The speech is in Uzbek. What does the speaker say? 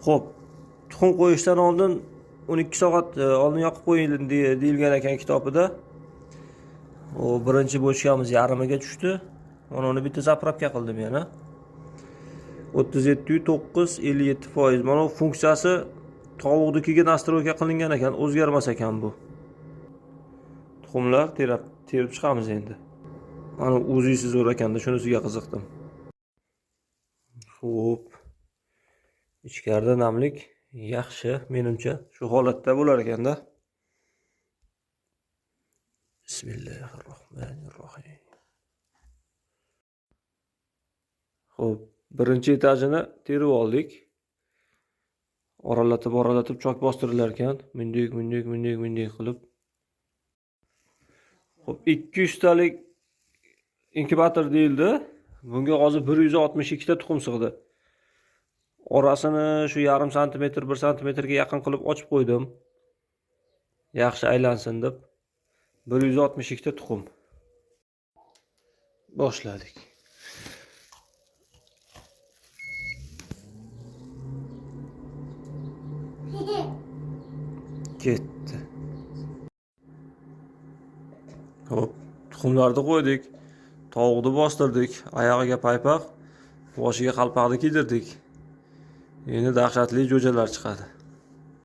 Xo'p, tuxum qo'yishdan oldin 12 soat oldin yoqib qo'ying deyilgan ekan kitobida. O birinchi bochkamiz yarimiga tushdi. Mana uni bitta zapravka qildim yana. 37.9-57%. Mana bu funksiyasi tovuqnikiga nastroyka qilingan ekan, o'zgarmas ekan bu. Tuxumlar terib chiqamiz endi. Mana o'zingiz zo'r ekanda, shunisiga qiziqdim. Xo'p. Ichkarida namlik yaxshi, menimcha shu holatda bo'lar ekanda. Bismillahirrohmanirrohim. Xo'p, birinchi etajini terib oldik. Oralatib chok bostirilar ekan. Mundik qilib. Xo'p, 200 talik inkubator deyildi. Bunga hozir 162 ta tuxum sig'di. Orasini shu 0,5 santimetr 1 santimetrga yaqin qilib ochib qo'ydim. Yaxshi aylansin deb. 162 ta tuxum. Boshladik. Ketdi. Hop, tuxumlarni qo'ydik. Tovuqni bostirdik, oyog'iga paypoq, boshiga qalpoqni kiydirdik. Endi dahshatli jo'jalar chiqadi.